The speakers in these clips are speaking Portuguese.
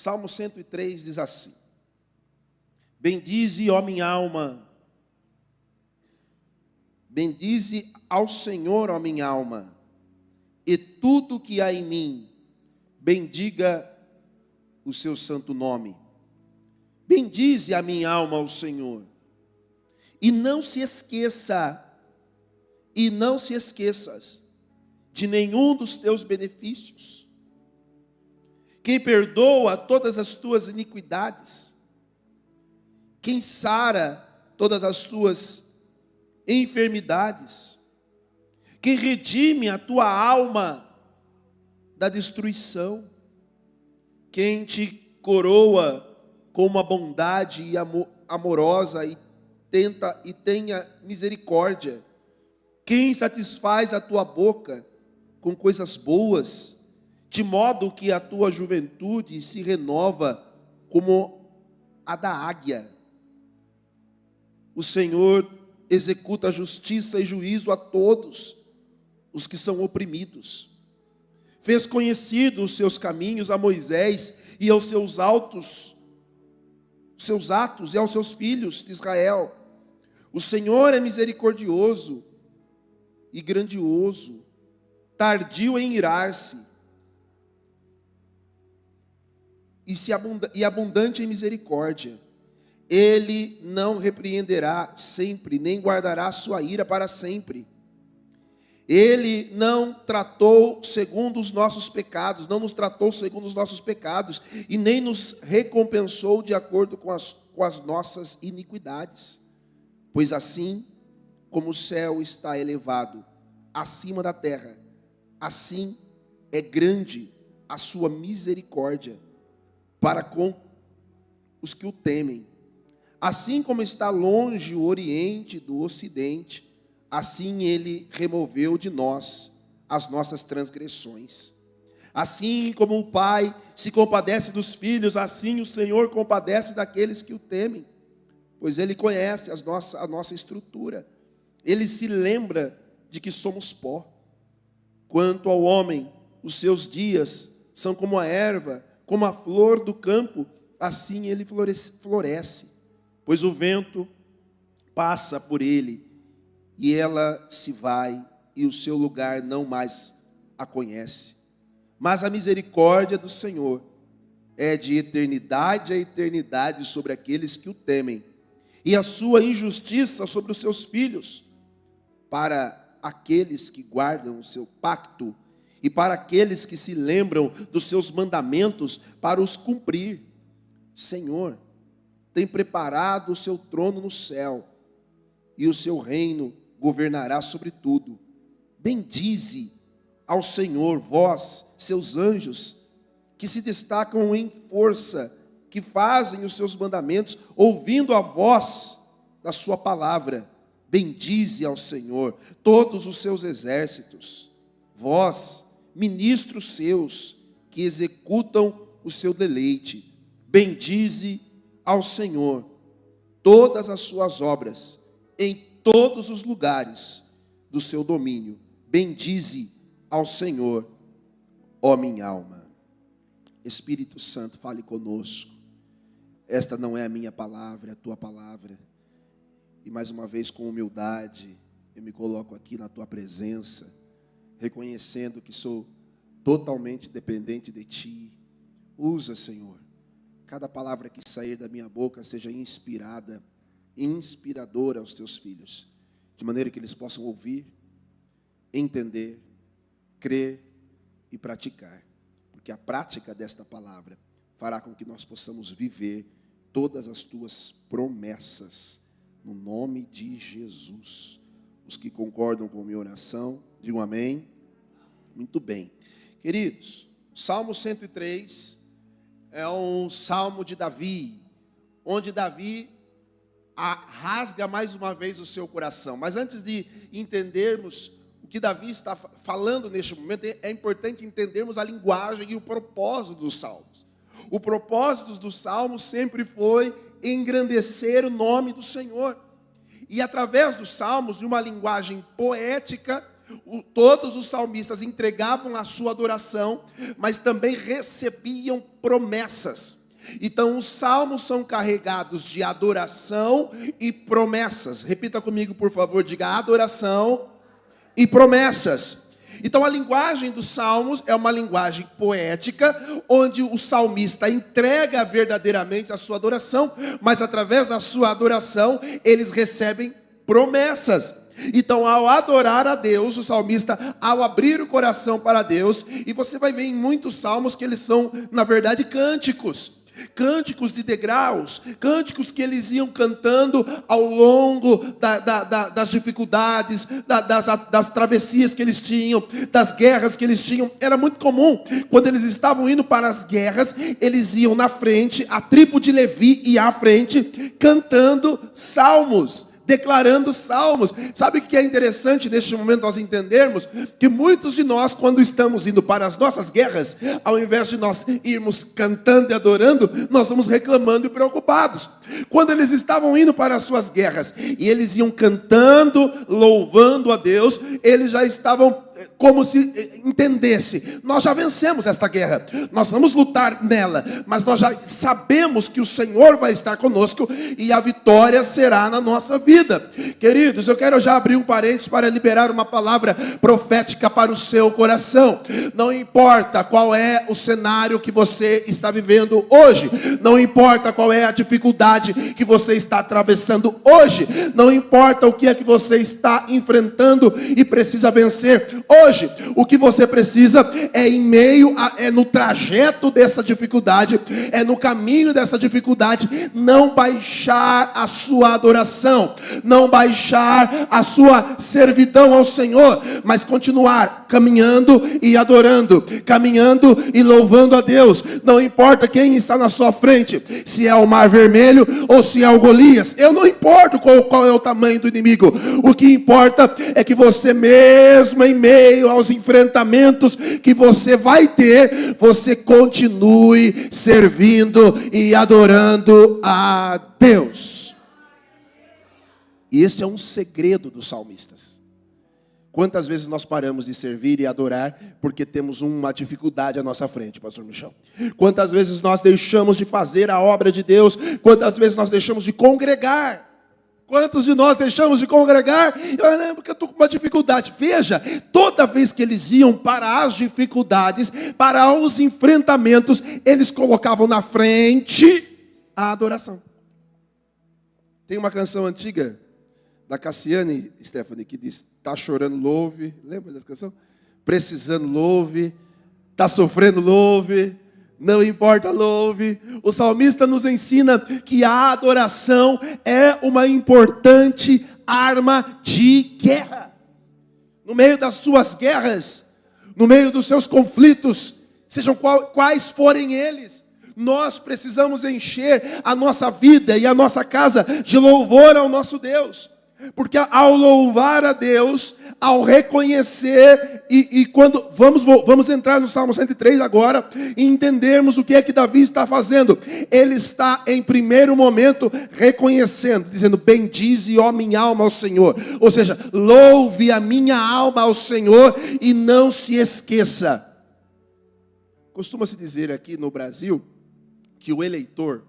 Salmo 103 diz assim: bendize, ó minha alma, bendize ao Senhor, ó minha alma, e tudo que há em mim, bendiga o seu santo nome. Bendize a minha alma ao Senhor, e não se esqueças de nenhum dos teus benefícios. Quem perdoa todas as tuas iniquidades, quem sara todas as tuas enfermidades, quem redime a tua alma da destruição, quem te coroa com uma bondade amorosa e tenha misericórdia, quem satisfaz a tua boca com coisas boas, de modo que a tua juventude se renova como a da águia. O Senhor executa justiça e juízo a todos os que são oprimidos. Fez conhecidos os seus caminhos a Moisés e aos seus atos e aos seus filhos de Israel. O Senhor é misericordioso e grandioso, tardio em irar-se, e abundante em misericórdia. Ele não repreenderá sempre, nem guardará sua ira para sempre. Ele não tratou segundo os nossos pecados, não nos tratou segundo os nossos pecados, e nem nos recompensou de acordo com as nossas iniquidades. Pois assim como o céu está elevado acima da terra, assim é grande a sua misericórdia para com os que o temem. Assim como está longe o Oriente do Ocidente, assim ele removeu de nós as nossas transgressões. Assim como o Pai se compadece dos filhos, assim o Senhor compadece daqueles que o temem, pois Ele conhece a nossa estrutura. Ele se lembra de que somos pó. Quanto ao homem, os seus dias são como a erva, como a flor do campo, assim ele floresce. Pois o vento passa por ele, e ela se vai, e o seu lugar não mais a conhece. Mas a misericórdia do Senhor é de eternidade a eternidade sobre aqueles que o temem, e a sua injustiça sobre os seus filhos, para aqueles que guardam o seu pacto, e para aqueles que se lembram dos seus mandamentos para os cumprir. Senhor, tem preparado o seu trono no céu, e o seu reino governará sobre tudo. Bendize ao Senhor, vós, seus anjos, que se destacam em força, que fazem os seus mandamentos, ouvindo a voz da sua palavra. Bendize ao Senhor todos os seus exércitos, vós, ministros seus, que executam o seu deleite. Bendize ao Senhor todas as suas obras, em todos os lugares do seu domínio. Bendize ao Senhor, ó minha alma. Espírito Santo, fale conosco. Esta não é a minha palavra, é a tua palavra. E mais uma vez, com humildade, eu me coloco aqui na tua presença, reconhecendo que sou totalmente dependente de ti. Usa, Senhor, cada palavra que sair da minha boca seja inspirada, inspiradora aos teus filhos, de maneira que eles possam ouvir, entender, crer e praticar, porque a prática desta palavra fará com que nós possamos viver todas as tuas promessas, no nome de Jesus. Os que concordam com a minha oração, digam amém. Muito bem. Queridos, Salmo 103 é um salmo de Davi, onde Davi rasga mais uma vez o seu coração. Mas antes de entendermos o que Davi está falando neste momento, é importante entendermos a linguagem e o propósito dos salmos. O propósito dos salmos sempre foi engrandecer o nome do Senhor. E através dos salmos, de uma linguagem poética, Todos os salmistas entregavam a sua adoração, mas também recebiam promessas. Então, os salmos são carregados de adoração e promessas. Repita comigo, por favor, diga adoração e promessas. Então, a linguagem dos salmos é uma linguagem poética, onde o salmista entrega verdadeiramente a sua adoração, mas através da sua adoração, eles recebem promessas. Então, ao adorar a Deus, o salmista, ao abrir o coração para Deus, e você vai ver em muitos salmos que eles são, na verdade, cânticos de degraus, cânticos que eles iam cantando ao longo das dificuldades, das travessias que eles tinham, das guerras que eles tinham. Era muito comum, quando eles estavam indo para as guerras, eles iam na frente, a tribo de Levi ia à frente, cantando salmos, declarando salmos. Sabe o que é interessante neste momento nós entendermos? Que muitos de nós, quando estamos indo para as nossas guerras, ao invés de nós irmos cantando e adorando, nós vamos reclamando e preocupados. Quando eles estavam indo para as suas guerras, e eles iam cantando, louvando a Deus, eles já estavam como se entendesse, nós já vencemos esta guerra, nós vamos lutar nela, mas nós já sabemos que o Senhor vai estar conosco e a vitória será na nossa vida. Queridos, eu quero já abrir um parênteses para liberar uma palavra profética para o seu coração. Não importa qual é o cenário que você está vivendo hoje, não importa qual é a dificuldade que você está atravessando hoje, não importa o que é que você está enfrentando e precisa vencer hoje, o que você precisa é é no trajeto dessa dificuldade, é no caminho dessa dificuldade, não baixar a sua adoração, não baixar a sua servidão ao Senhor, mas continuar caminhando e adorando, caminhando e louvando a Deus. Não importa quem está na sua frente, se é o Mar Vermelho ou se é o Golias, eu não importo qual é o tamanho do inimigo, o que importa é que você mesmo em meio aos enfrentamentos que você vai ter, você continue servindo e adorando a Deus. E este é um segredo dos salmistas. Quantas vezes nós paramos de servir e adorar porque temos uma dificuldade à nossa frente, pastor Michel? Quantas vezes nós deixamos de fazer a obra de Deus? Quantas vezes nós deixamos de congregar? Quantos de nós deixamos de congregar? Eu lembro que eu estou com uma dificuldade. Veja, toda vez que eles iam para as dificuldades, para os enfrentamentos, eles colocavam na frente a adoração. Tem uma canção antiga da Cassiane, Stephanie, que diz: tá chorando, louve. Lembra dessa canção? Precisando, louve. Tá sofrendo, louve. Não importa, louve. O salmista nos ensina que a adoração é uma importante arma de guerra. No meio das suas guerras, no meio dos seus conflitos, sejam quais forem eles, nós precisamos encher a nossa vida e a nossa casa de louvor ao nosso Deus. Porque ao louvar a Deus, ao reconhecer, e quando vamos entrar no Salmo 103 agora, e entendermos o que é que Davi está fazendo. Ele está em primeiro momento reconhecendo, dizendo: bendize, ó minha alma, ao Senhor. Ou seja, louve a minha alma ao Senhor e não se esqueça. Costuma-se dizer aqui no Brasil que o eleitor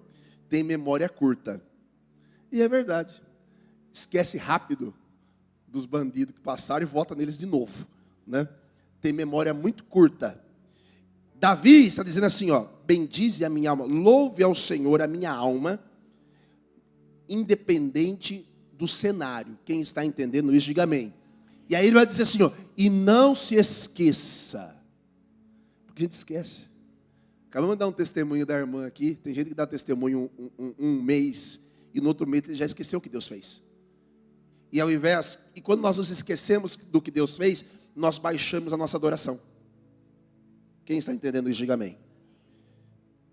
tem memória curta. E é verdade. Esquece rápido dos bandidos que passaram e vota neles de novo, né? Tem memória muito curta. Davi está dizendo assim, ó: bendize a minha alma, louve ao Senhor a minha alma, independente do cenário. Quem está entendendo isso, diga amém. E aí ele vai dizer assim, ó: e não se esqueça. Porque a gente esquece. Acabamos de dar um testemunho da irmã aqui. Tem gente que dá testemunho um mês, e no outro mês ele já esqueceu o que Deus fez. E quando nós nos esquecemos do que Deus fez, nós baixamos a nossa adoração. Quem está entendendo isso, diga amém.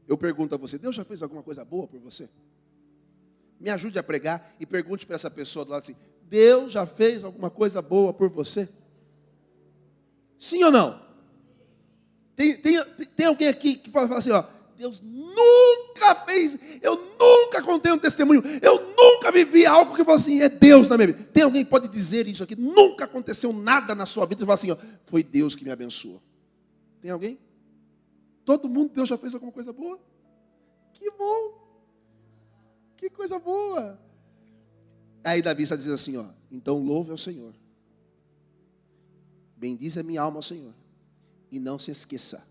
Eu pergunto a você: Deus já fez alguma coisa boa por você? Me ajude a pregar e pergunte para essa pessoa do lado assim: Deus já fez alguma coisa boa por você? Sim ou não? Tem alguém aqui que fala assim, ó: Deus nunca fez, eu nunca contei um testemunho, eu nunca vivi algo que eu falo assim, é Deus na minha vida. Tem alguém que pode dizer isso aqui? Nunca aconteceu nada na sua vida e fala assim, ó, foi Deus que me abençoou. Tem alguém? Todo mundo, Deus já fez alguma coisa boa? Que bom! Que coisa boa! Aí Davi está dizendo assim, ó, então louve ao Senhor. Bendize a minha alma ao Senhor. E não se esqueça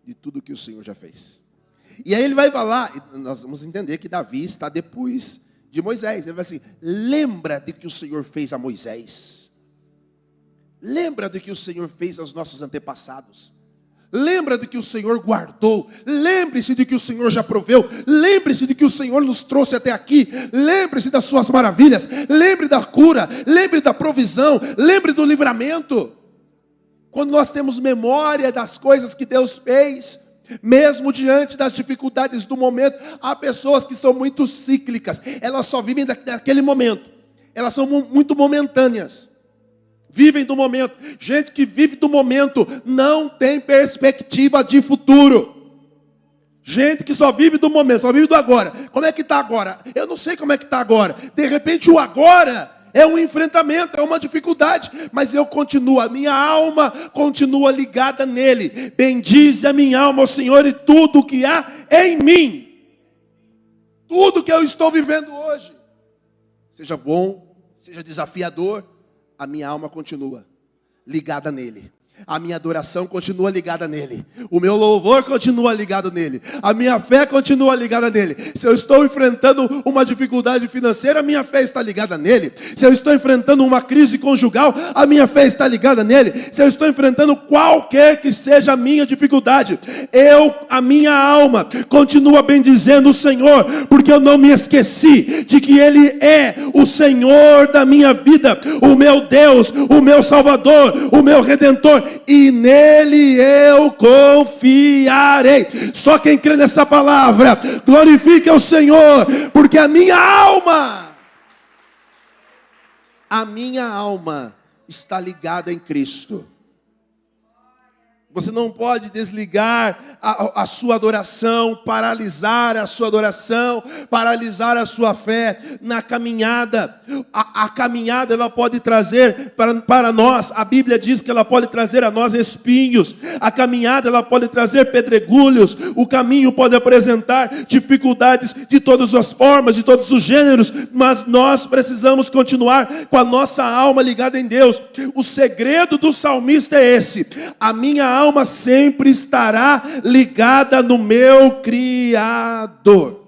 de tudo que o Senhor já fez. E aí ele vai falar, e nós vamos entender que Davi está depois de Moisés. Ele vai assim, lembra de que o Senhor fez a Moisés. Lembra de que o Senhor fez aos nossos antepassados. Lembra de que o Senhor guardou. Lembre-se de que o Senhor já proveu. Lembre-se de que o Senhor nos trouxe até aqui. Lembre-se das suas maravilhas. Lembre da cura. Lembre da provisão. Lembre do livramento. Quando nós temos memória das coisas que Deus fez, mesmo diante das dificuldades do momento, há pessoas que são muito cíclicas. Elas só vivem daquele momento. Elas são muito momentâneas. Vivem do momento. Gente que vive do momento não tem perspectiva de futuro. Gente que só vive do momento, só vive do agora. Como é que está agora? Eu não sei como é que está agora. De repente o agora é um enfrentamento, é uma dificuldade. Mas eu continuo, a minha alma continua ligada nele. Bendize a minha alma ao Senhor e tudo que há em mim. Tudo que eu estou vivendo hoje. Seja bom, seja desafiador. A minha alma continua ligada nele. A minha adoração continua ligada nele. O meu louvor continua ligado nele. A minha fé continua ligada nele. Se eu estou enfrentando uma dificuldade financeira, a minha fé está ligada nele. Se eu estou enfrentando uma crise conjugal, a minha fé está ligada nele. Se eu estou enfrentando qualquer que seja a minha dificuldade, a minha alma continua bendizendo o Senhor, porque eu não me esqueci de que Ele é o Senhor da minha vida, o meu Deus, o meu Salvador, o meu Redentor. E nele eu confiarei. Só quem crê nessa palavra, glorifique ao Senhor, porque a minha alma está ligada em Cristo. Você não pode desligar a sua adoração, paralisar a sua adoração, paralisar a sua fé na caminhada. A caminhada ela pode trazer para nós, a Bíblia diz que ela pode trazer a nós espinhos. A caminhada ela pode trazer pedregulhos. O caminho pode apresentar dificuldades de todas as formas, de todos os gêneros. Mas nós precisamos continuar com a nossa alma ligada em Deus. O segredo do salmista é esse: a minha alma sempre estará ligada no meu Criador.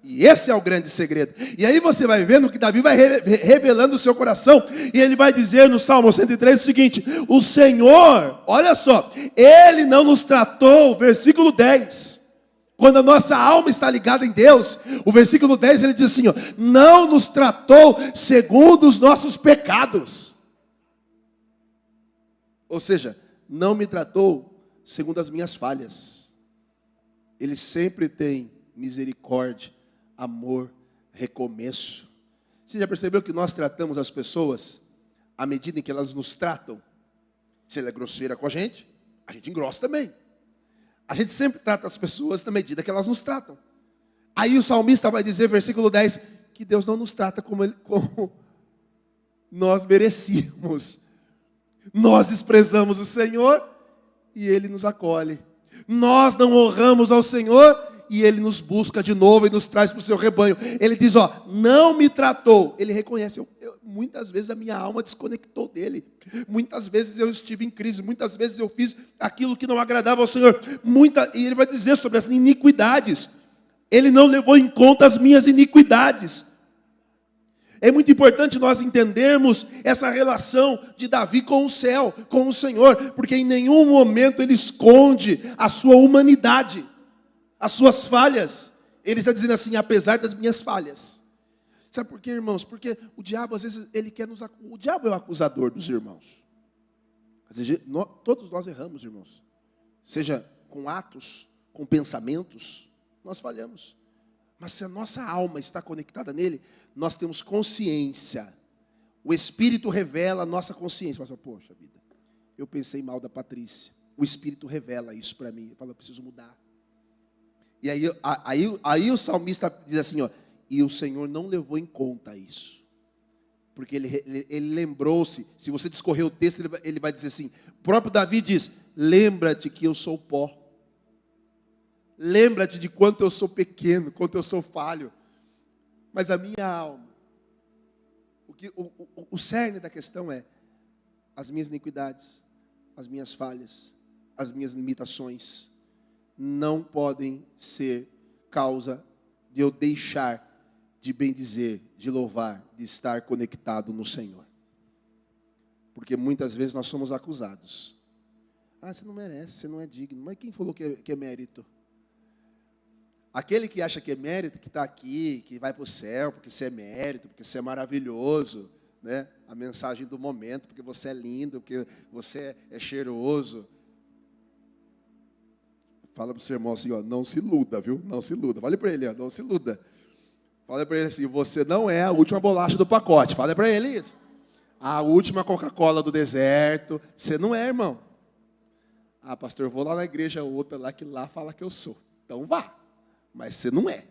E esse é o grande segredo. E aí você vai vendo que Davi vai revelando o seu coração. E ele vai dizer no Salmo 103 o seguinte: o Senhor, olha só, Ele não nos tratou, versículo 10. Quando a nossa alma está ligada em Deus, o versículo 10 ele diz assim, ó, não nos tratou segundo os nossos pecados. Ou seja, não me tratou segundo as minhas falhas. Ele sempre tem misericórdia, amor, recomeço. Você já percebeu que nós tratamos as pessoas à medida em que elas nos tratam? Se ela é grosseira com a gente engrossa também. A gente sempre trata as pessoas na medida que elas nos tratam. Aí o salmista vai dizer, versículo 10, que Deus não nos trata como nós merecíamos. Nós desprezamos o Senhor e Ele nos acolhe. Nós não honramos ao Senhor e Ele nos busca de novo e nos traz para o seu rebanho. Ele diz, ó, não me tratou. Ele reconhece, muitas vezes a minha alma desconectou dele. Muitas vezes eu estive em crise. Muitas vezes eu fiz aquilo que não agradava ao Senhor. E Ele vai dizer sobre as iniquidades. Ele não levou em conta as minhas iniquidades. É muito importante nós entendermos essa relação de Davi com o céu, com o Senhor, porque em nenhum momento ele esconde a sua humanidade, as suas falhas. Ele está dizendo assim, apesar das minhas falhas. Sabe por quê, irmãos? Porque o diabo, às vezes, ele quer nos acusar. O diabo é o acusador dos irmãos. Às vezes, todos nós erramos, irmãos. Seja com atos, com pensamentos, nós falhamos. Mas se a nossa alma está conectada nele, nós temos consciência. O Espírito revela a nossa consciência. Mas, poxa vida, eu pensei mal da Patrícia. o Espírito revela isso para mim. Eu falo, eu preciso mudar. E aí o salmista diz assim, ó, e o Senhor não levou em conta isso. Porque ele lembrou-se, se você discorrer o texto, ele vai dizer assim, o próprio Davi diz, lembra-te que eu sou pó. Lembra-te de quanto eu sou pequeno, quanto eu sou falho. Mas a minha alma, o cerne da questão é, as minhas iniquidades, as minhas falhas, as minhas limitações, não podem ser causa de eu deixar de bendizer, de louvar, de estar conectado no Senhor. Porque muitas vezes nós somos acusados. Ah, você não merece, você não é digno. Mas quem falou que é mérito? Aquele que acha que é mérito, que está aqui, que vai para o céu, porque você é mérito, porque você é maravilhoso, né? A mensagem do momento, porque você é lindo, porque você é cheiroso. Fala para o seu irmão assim, ó, não se iluda, viu? Não se iluda. Fale para ele, ó, não se iluda. Fala para ele assim, você não é a última bolacha do pacote. Fala para ele isso. A última Coca-Cola do deserto. Você não é, irmão. Ah, pastor, eu vou lá na igreja outra, lá que lá fala que eu sou. Então vá. Mas você não é.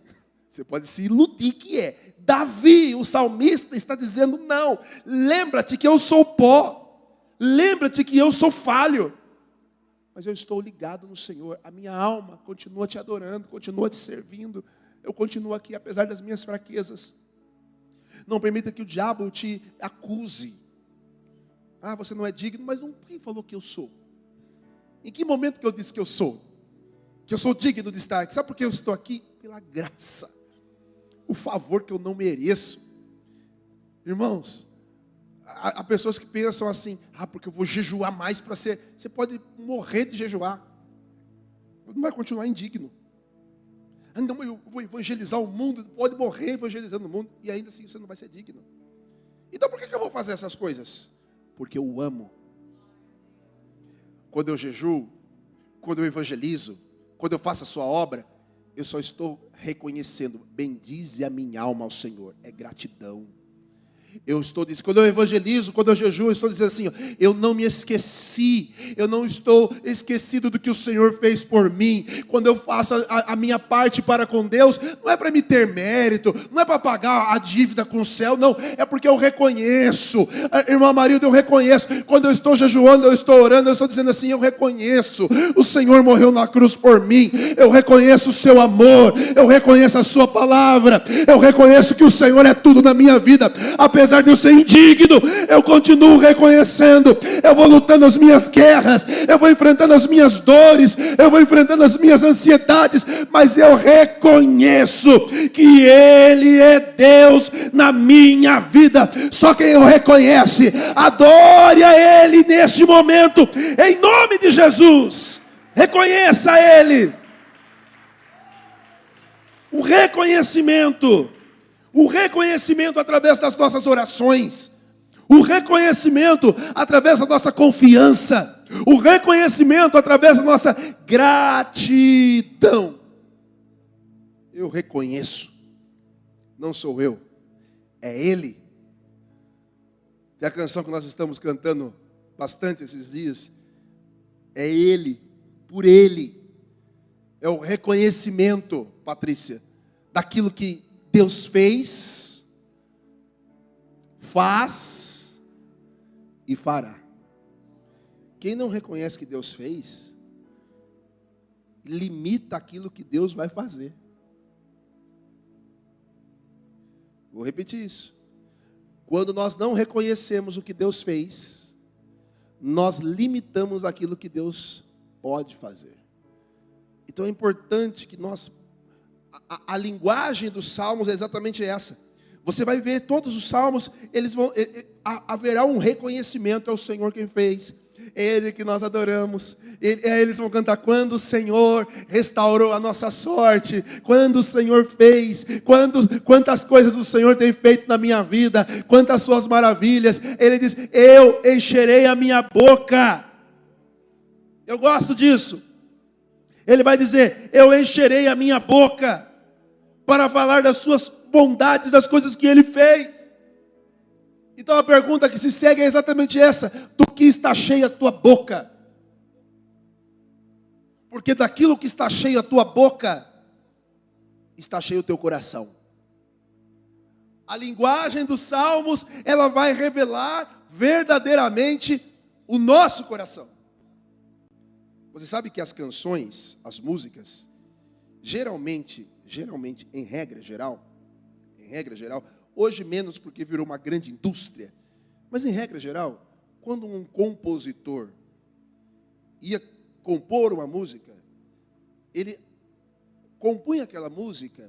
Você pode se iludir que é. Davi, o salmista, está dizendo, não. Lembra-te que eu sou pó. Lembra-te que eu sou falho. Mas eu estou ligado no Senhor. A minha alma continua te adorando, continua te servindo. Eu continuo aqui, apesar das minhas fraquezas. Não permita que o diabo te acuse. Ah, você não é digno, mas não, quem falou que eu sou? Em que momento que eu disse que eu sou? Que eu sou digno de estar aqui. Sabe por que eu estou aqui? Pela graça. O favor que eu não mereço. Irmãos, há pessoas que pensam assim, porque eu vou jejuar mais para ser. Você pode morrer de jejuar. Não vai continuar indigno. Não, eu vou evangelizar o mundo. Pode morrer evangelizando o mundo. E ainda assim você não vai ser digno. Então por que eu vou fazer essas coisas? Porque eu amo. Quando eu jejuo, quando eu evangelizo, quando eu faço a sua obra, eu só estou reconhecendo, bendize a minha alma ao Senhor, é gratidão. Eu estou dizendo, quando eu evangelizo, quando eu jejuo, eu estou dizendo assim, eu não me esqueci, eu não estou esquecido do que o Senhor fez por mim. Quando eu faço a minha parte para com Deus, não é para me ter mérito, não é para pagar a dívida com o céu, não, é porque eu reconheço, irmã Marilda, eu reconheço, quando eu estou jejuando, eu estou orando, eu estou dizendo assim, eu reconheço, o Senhor morreu na cruz por mim, eu reconheço o seu amor, eu reconheço a sua palavra, eu reconheço que o Senhor é tudo na minha vida, apesar de eu ser indigno, eu continuo reconhecendo, eu vou lutando as minhas guerras, eu vou enfrentando as minhas dores, eu vou enfrentando as minhas ansiedades, mas eu reconheço que Ele é Deus na minha vida. Só quem o reconhece, adore a Ele neste momento, em nome de Jesus. Reconheça Ele. O reconhecimento através das nossas orações, o reconhecimento através da nossa confiança, o reconhecimento através da nossa gratidão. Eu reconheço, não sou eu, é Ele. Tem a canção que nós estamos cantando bastante esses dias, é Ele, por Ele, é o reconhecimento, Patrícia, daquilo que Deus fez, faz e fará. Quem não reconhece que Deus fez, limita aquilo que Deus vai fazer. Vou repetir isso. Quando nós não reconhecemos o que Deus fez, nós limitamos aquilo que Deus pode fazer. Então é importante que nós... A linguagem dos salmos é exatamente essa. Você vai ver todos os salmos, haverá um reconhecimento ao Senhor quem fez. É Ele que nós adoramos. Eles vão cantar quando o Senhor restaurou a nossa sorte, quando o Senhor fez, quantas coisas o Senhor tem feito na minha vida, quantas suas maravilhas. Ele diz, eu encherei a minha boca. Eu gosto disso. Ele vai dizer, eu encherei a minha boca para falar das suas bondades, das coisas que Ele fez. Então a pergunta que se segue é exatamente essa: do que está cheia a tua boca? Porque daquilo que está cheio a tua boca, está cheio o teu coração. A linguagem dos salmos, ela vai revelar verdadeiramente o nosso coração. Você sabe que as canções, as músicas, geralmente, em regra geral, hoje menos porque virou uma grande indústria, mas em regra geral, quando um compositor ia compor uma música, ele compunha aquela música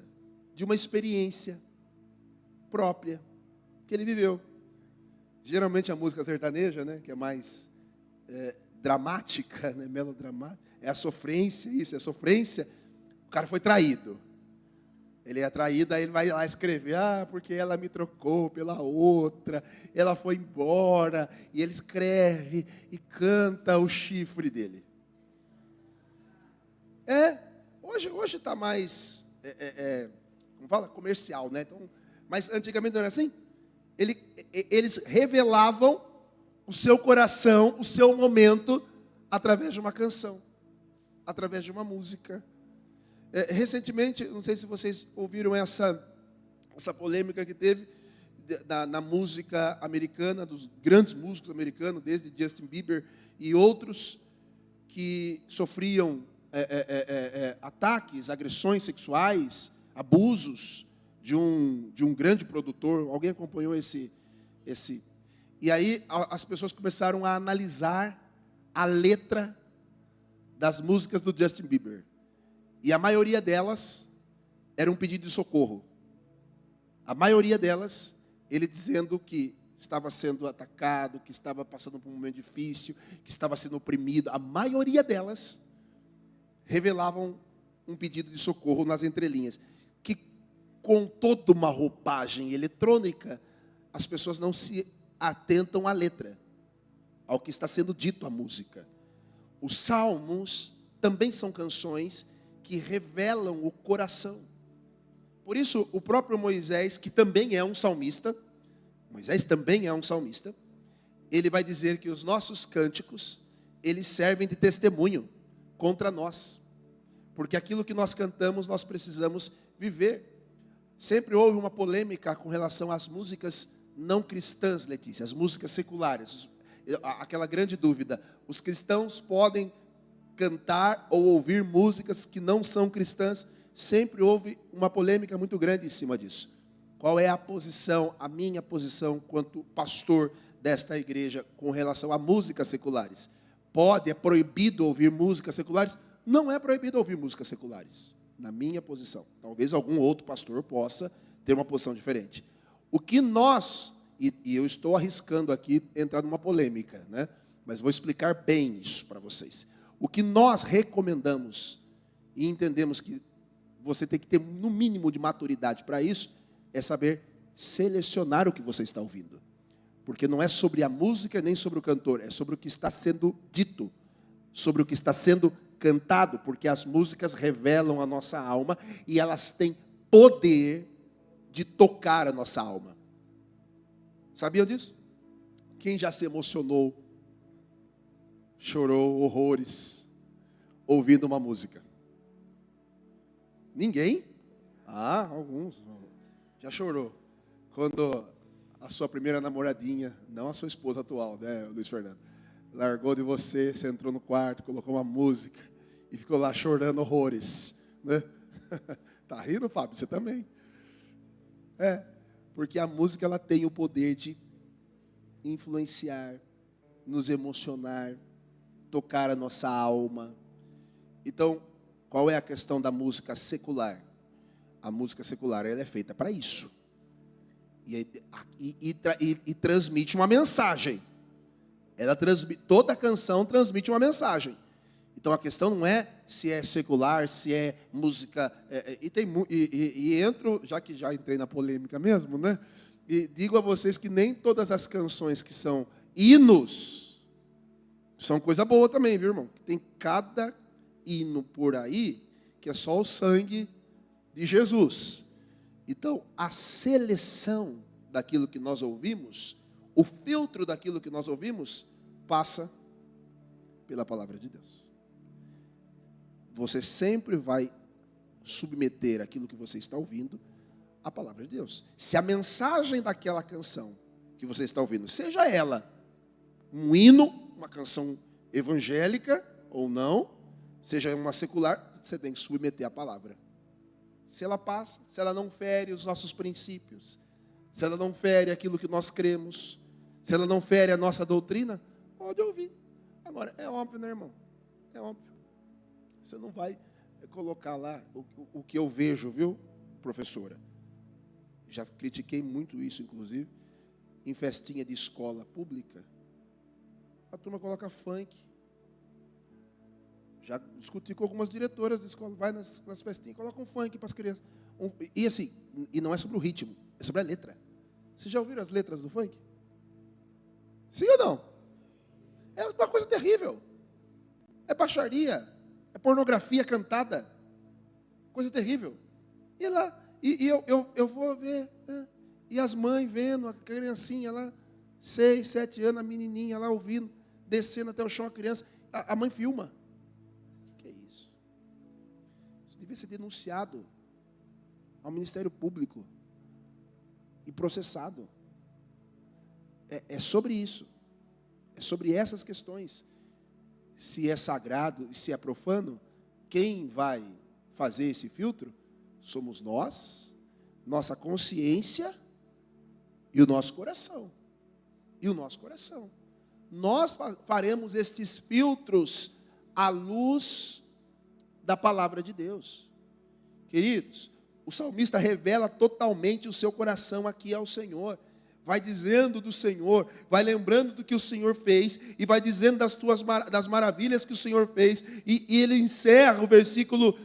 de uma experiência própria que ele viveu. Geralmente a música sertaneja, né, que é mais dramática, né, melodramática, é a sofrência, isso, é a sofrência. O cara foi traído. Ele é traído, aí ele vai lá escrever, porque ela me trocou pela outra, ela foi embora, e ele escreve e canta o chifre dele. Hoje está mais, como fala? Comercial, né? Então, mas antigamente não era assim? Eles revelavam o seu coração, o seu momento, através de uma canção, através de uma música. Recentemente, não sei se vocês ouviram essa polêmica que teve na música americana, dos grandes músicos americanos, desde Justin Bieber e outros, que sofriam ataques, agressões sexuais, abusos de um grande produtor. Alguém acompanhou esse? E aí as pessoas começaram a analisar a letra das músicas do Justin Bieber. E a maioria delas era um pedido de socorro. A maioria delas, ele dizendo que estava sendo atacado, que estava passando por um momento difícil, que estava sendo oprimido. A maioria delas revelavam um pedido de socorro nas entrelinhas. Que com toda uma roupagem eletrônica, as pessoas não se atentam à letra, ao que está sendo dito a música. Os salmos também são canções que revelam o coração. Por isso, o próprio Moisés, que também é um salmista, ele vai dizer que os nossos cânticos, eles servem de testemunho contra nós. Porque aquilo que nós cantamos, nós precisamos viver. Sempre houve uma polêmica com relação às músicas não cristãs, Letícia, as músicas seculares. Aquela grande dúvida, os cristãos podem cantar ou ouvir músicas que não são cristãs? Sempre houve uma polêmica muito grande em cima disso. Qual é a minha posição quanto pastor desta igreja com relação a músicas seculares? É proibido ouvir músicas seculares? Não é proibido ouvir músicas seculares, na minha posição. Talvez algum outro pastor possa ter uma posição diferente. O que nós, e eu estou arriscando aqui entrar numa polêmica, né? Mas vou explicar bem isso para vocês. O que nós recomendamos e entendemos que você tem que ter no mínimo de maturidade para isso, é saber selecionar o que você está ouvindo. Porque não é sobre a música nem sobre o cantor, é sobre o que está sendo dito, sobre o que está sendo cantado, porque as músicas revelam a nossa alma e elas têm poder de tocar a nossa alma. Sabiam disso? Quem já se emocionou, chorou horrores ouvindo uma música? Ninguém? Alguns. Já chorou quando a sua primeira namoradinha, não a sua esposa atual, né, Luiz Fernando, largou de você, você entrou no quarto, colocou uma música e ficou lá chorando horrores, né? Tá rindo, Fábio? Você também. Porque a música, ela tem o poder de influenciar, nos emocionar, tocar a nossa alma. Então, qual é a questão da música secular? A música secular, ela é feita para isso. E transmite uma mensagem. Toda canção transmite uma mensagem. Então, a questão não é se é secular, se é música... entro, já que já entrei na polêmica mesmo, né? E digo a vocês que nem todas as canções que são hinos são coisa boa também, viu, irmão? Tem cada hino por aí que é só o sangue de Jesus. Então, a seleção daquilo que nós ouvimos, o filtro daquilo que nós ouvimos, passa pela palavra de Deus. você sempre vai submeter aquilo que você está ouvindo à palavra de Deus. Se a mensagem daquela canção que você está ouvindo, seja ela um hino, uma canção evangélica ou não, seja uma secular, você tem que submeter à palavra. Se ela passa, se ela não fere os nossos princípios, se ela não fere aquilo que nós cremos, se ela não fere a nossa doutrina, pode ouvir. Agora, é óbvio, né, irmão? É óbvio. Você não vai colocar lá o que eu vejo, viu, professora? Já critiquei muito isso, inclusive, em festinha de escola pública. A turma coloca funk. Já discuti com algumas diretoras de escola, vai nas festinhas, coloca um funk para as crianças. E assim, e não é sobre o ritmo, é sobre a letra. Vocês já ouviram as letras do funk? Sim ou não? É uma coisa terrível. É baixaria, é pornografia cantada. Coisa terrível. E lá, eu vou ver, né? E as mães vendo, a criancinha lá, 6, 7 anos, a menininha lá ouvindo, descendo até o chão a criança, a mãe filma. O que é isso? Isso devia ser denunciado ao Ministério Público e processado. É sobre isso. É sobre essas questões. Se é sagrado e se é profano, quem vai fazer esse filtro somos nós, nossa consciência e o nosso coração. E o nosso coração. Nós faremos estes filtros à luz da palavra de Deus. Queridos, o salmista revela totalmente o seu coração aqui ao Senhor. Vai dizendo do Senhor, vai lembrando do que o Senhor fez, e vai dizendo das maravilhas que o Senhor fez, e ele encerra o versículo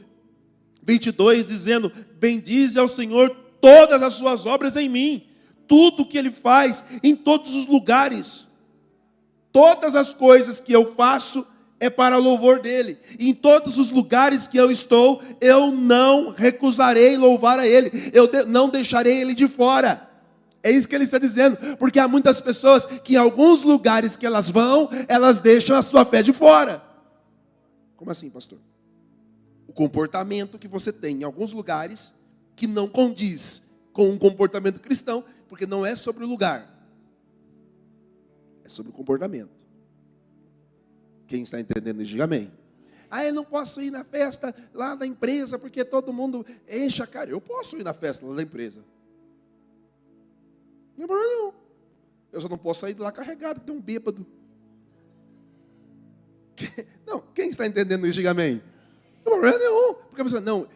22 dizendo: bendize ao Senhor todas as suas obras em mim, tudo o que Ele faz em todos os lugares, todas as coisas que eu faço é para louvor dEle, e em todos os lugares que eu estou, eu não recusarei louvar a Ele, eu não deixarei Ele de fora. É isso que ele está dizendo, porque há muitas pessoas que em alguns lugares que elas vão, elas deixam a sua fé de fora. Como assim, pastor? O comportamento que você tem em alguns lugares que não condiz com um comportamento cristão, porque não é sobre o lugar, é sobre o comportamento. Quem está entendendo, diga amém. Ah, eu não posso ir na festa lá da empresa, porque todo mundo enche a cara. Eu posso ir na festa lá da empresa. Não tem problema nenhum. Eu só não posso sair de lá carregado, que tem um bêbado. Não, quem está entendendo isso, diga amém. Não tem problema nenhum. Porque a pessoa, não,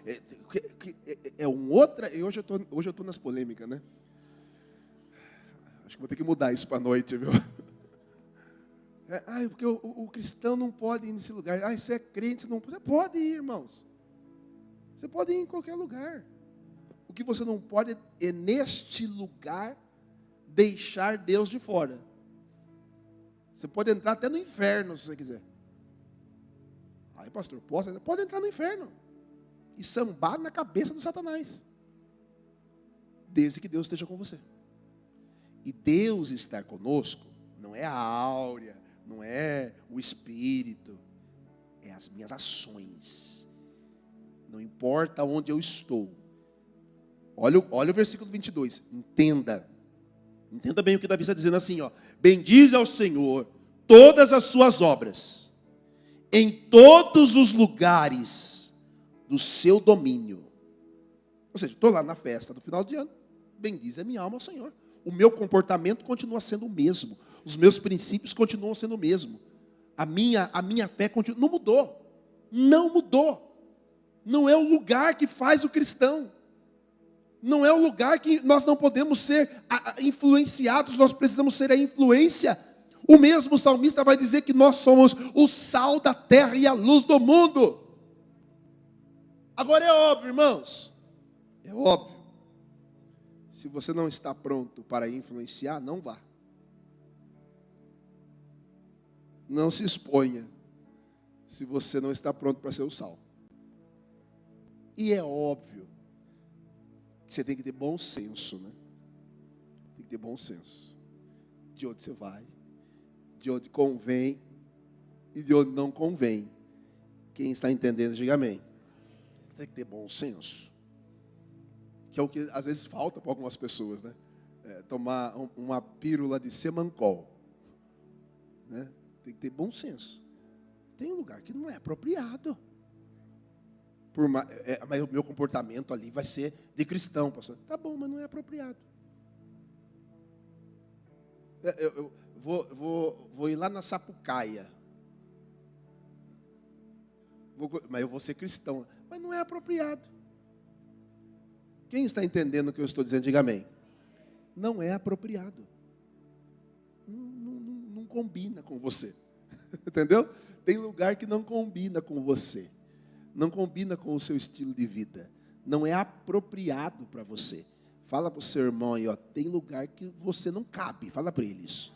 é um outra. E hoje eu estou nas polêmicas, né? Acho que vou ter que mudar isso para a noite, viu? Porque o cristão não pode ir nesse lugar. Você é crente, você pode ir, irmãos. Você pode ir em qualquer lugar. O que você não pode é neste lugar deixar Deus de fora. Você pode entrar até no inferno, se você quiser. Aí, pastor, posso? Pode entrar no inferno e sambar na cabeça do Satanás, desde que Deus esteja com você. E Deus estar conosco não é a áurea, não é o espírito, é as minhas ações. Não importa onde eu estou. Olha o versículo 22, Entenda bem o que Davi está dizendo assim, ó. Bendize ao Senhor todas as suas obras, em todos os lugares do seu domínio. Ou seja, estou lá na festa do final de ano, bendize a minha alma ao Senhor. O meu comportamento continua sendo o mesmo, os meus princípios continuam sendo o mesmo, a minha fé continua, não mudou, não é o lugar que faz o cristão. Não é o lugar que nós não podemos ser influenciados, nós precisamos ser a influência. O mesmo salmista vai dizer que nós somos o sal da terra e a luz do mundo. Agora é óbvio, irmãos, é óbvio. Se você não está pronto para influenciar, não vá. Não se exponha, se você não está pronto para ser o sal. E é óbvio, você tem que ter bom senso, né? Tem que ter bom senso. De onde você vai, de onde convém e de onde não convém. Quem está entendendo, diga amém. Tem que ter bom senso. Que é o que às vezes falta para algumas pessoas, né? Tomar uma pílula de Semancol, né? Tem que ter bom senso. Tem um lugar que não é apropriado. Mas o meu comportamento ali vai ser de cristão, pastor. Tá bom, mas não é apropriado. Eu vou ir lá na Sapucaia. Mas eu vou ser cristão. Mas não é apropriado. Quem está entendendo o que eu estou dizendo, diga amém. Não é apropriado. Não combina com você. Entendeu? Tem lugar que não combina com você. Não combina com o seu estilo de vida. Não é apropriado para você. Fala para o seu irmão aí, ó, tem lugar que você não cabe. Fala para ele isso.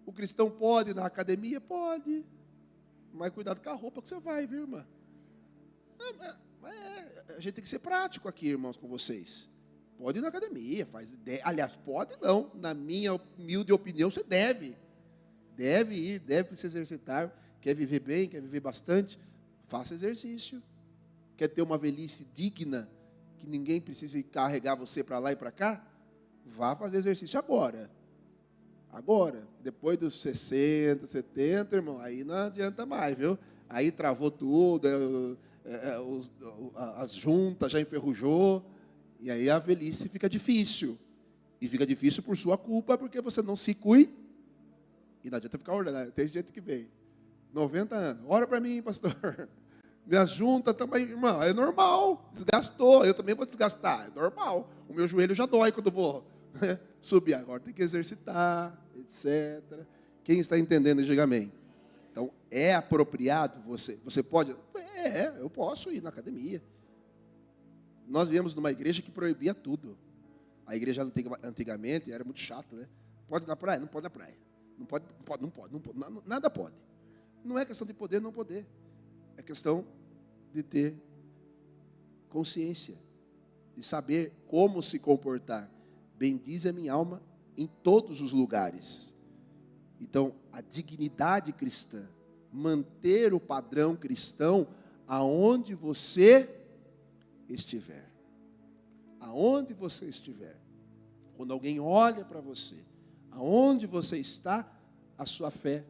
O cristão pode ir na academia? Pode. Mas cuidado com a roupa que você vai, viu, irmã? A gente tem que ser prático aqui, irmãos, com vocês. Pode ir na academia, aliás, pode não. Na minha humilde opinião, você deve. Deve ir, deve se exercitar. Quer viver bem, quer viver bastante? Faça exercício. Quer ter uma velhice digna, que ninguém precise carregar você para lá e para cá? Vá fazer exercício agora. Agora. Depois dos 60, 70, irmão, aí não adianta mais, viu? Aí travou tudo, as juntas já enferrujou, e aí a velhice fica difícil. E fica difícil por sua culpa, porque você não se cuida. E não adianta ficar orando. Tem gente que vem, 90 anos, ora para mim, pastor. Minha junta também, irmão, é normal, desgastou, eu também vou desgastar, é normal. O meu joelho já dói quando vou subir. Agora tem que exercitar, etc. Quem está entendendo, diga amém. Então, é apropriado você pode? Eu posso ir na academia. Nós viemos de uma igreja que proibia tudo. A igreja antigamente era muito chata, né? Pode ir na praia? Não pode ir na praia. Não pode, nada pode. Não é questão de poder, não poder. É questão de ter consciência, de saber como se comportar. Bendize a minha alma em todos os lugares. Então, a dignidade cristã, manter o padrão cristão aonde você estiver. Aonde você estiver. Quando alguém olha para você, aonde você está, a sua fé,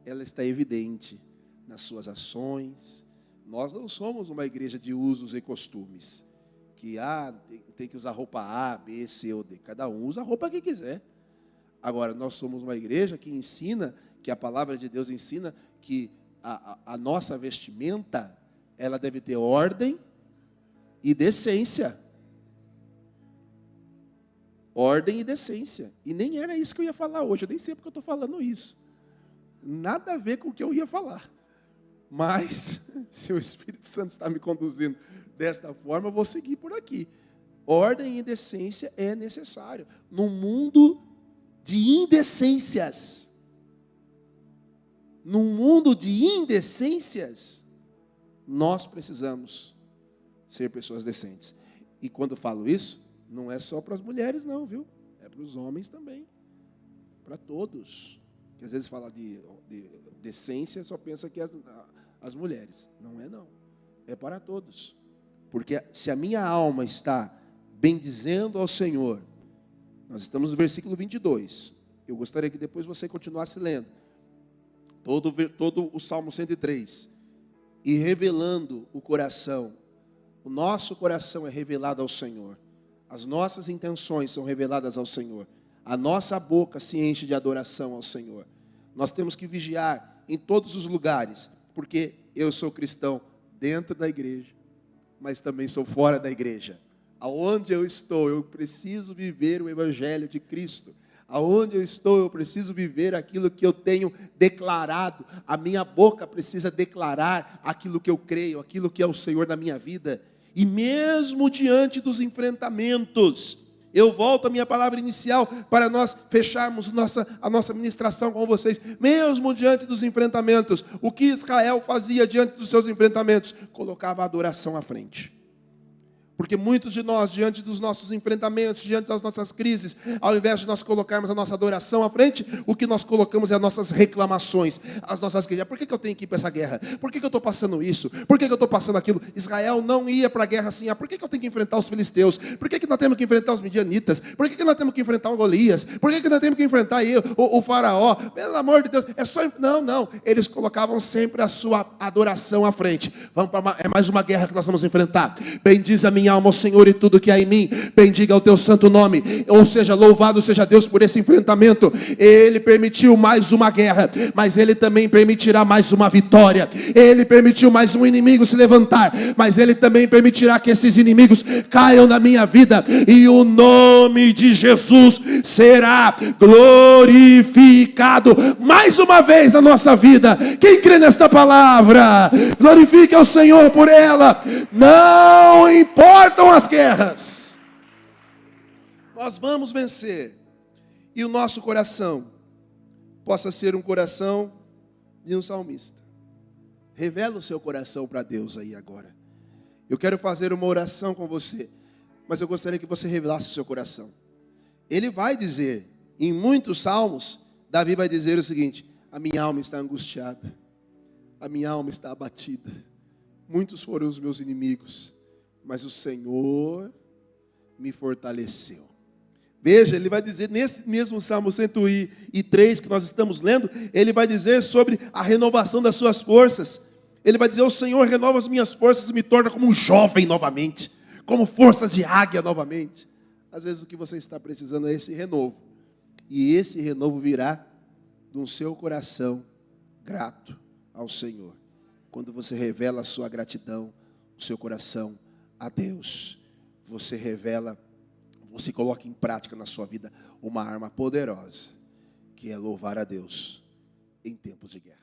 ela está evidente nas suas ações. Nós não somos uma igreja de usos e costumes, que tem que usar roupa A, B, C ou D. Cada um usa a roupa que quiser. Agora, nós somos uma igreja que ensina, que a palavra de Deus ensina, que a nossa vestimenta, ela deve ter ordem e decência. Ordem e decência. E nem era isso que eu ia falar hoje. Eu nem sei porque eu estou falando isso. Nada a ver com o que eu ia falar. Mas, se o Espírito Santo está me conduzindo desta forma, eu vou seguir por aqui. Ordem e decência é necessário. Num mundo de indecências. Num mundo de indecências, nós precisamos ser pessoas decentes. E quando eu falo isso, não é só para as mulheres não, viu? É para os homens também. Para todos. Que às vezes fala de decência, só pensa que as mulheres. Não é não. É para todos. Porque se a minha alma está bendizendo ao Senhor, nós estamos no versículo 22. Eu gostaria que depois você continuasse lendo. Todo o Salmo 103. E revelando o coração. O nosso coração é revelado ao Senhor. As nossas intenções são reveladas ao Senhor. A nossa boca se enche de adoração ao Senhor. Nós temos que vigiar em todos os lugares, porque eu sou cristão dentro da igreja, mas também sou fora da igreja. Aonde eu estou, eu preciso viver o Evangelho de Cristo. Aonde eu estou, eu preciso viver aquilo que eu tenho declarado. A minha boca precisa declarar aquilo que eu creio, aquilo que é o Senhor na minha vida. E mesmo diante dos enfrentamentos, eu volto à minha palavra inicial para nós fecharmos a nossa ministração com vocês. Mesmo diante dos enfrentamentos, o que Israel fazia diante dos seus enfrentamentos? Colocava a adoração à frente. Porque muitos de nós, diante dos nossos enfrentamentos, diante das nossas crises, ao invés de nós colocarmos a nossa adoração à frente, o que nós colocamos é as nossas reclamações, as nossas queixas. Por que eu tenho que ir para essa guerra? Por que eu estou passando isso? Por que eu estou passando aquilo? Israel não ia para a guerra assim. Por que eu tenho que enfrentar os filisteus? Por que nós temos que enfrentar os midianitas? Por que nós temos que enfrentar o Golias? Por que nós temos que enfrentar o faraó? Pelo amor de Deus, é só... Não. Eles colocavam sempre a sua adoração à frente. É mais uma guerra que nós vamos enfrentar. Bendiz a minha alma ao Senhor e tudo que há em mim. Bendiga o teu santo nome. Ou seja, louvado seja Deus por esse enfrentamento. Ele permitiu mais uma guerra, mas Ele também permitirá mais uma vitória. Ele permitiu mais um inimigo se levantar, mas Ele também permitirá que esses inimigos caiam na minha vida, e o nome de Jesus será glorificado mais uma vez na nossa vida. Quem crê nesta palavra, glorifique ao Senhor por ela. Não importam as guerras, nós vamos vencer, e o nosso coração possa ser um coração de um salmista. Revela o seu coração para Deus aí agora. Eu quero fazer uma oração com você, mas eu gostaria que você revelasse o seu coração. Ele vai dizer, em muitos salmos, Davi vai dizer o seguinte: a minha alma está angustiada, a minha alma está abatida. Muitos foram os meus inimigos, mas o Senhor me fortaleceu. Veja, ele vai dizer nesse mesmo Salmo 103 que nós estamos lendo, ele vai dizer sobre a renovação das suas forças. Ele vai dizer: o Senhor renova as minhas forças e me torna como um jovem novamente, como forças de águia novamente. Às vezes o que você está precisando é esse renovo. E esse renovo virá do seu coração grato ao Senhor. Quando você revela a sua gratidão, o seu coração a Deus, você revela, você coloca em prática na sua vida uma arma poderosa, que é louvar a Deus em tempos de guerra.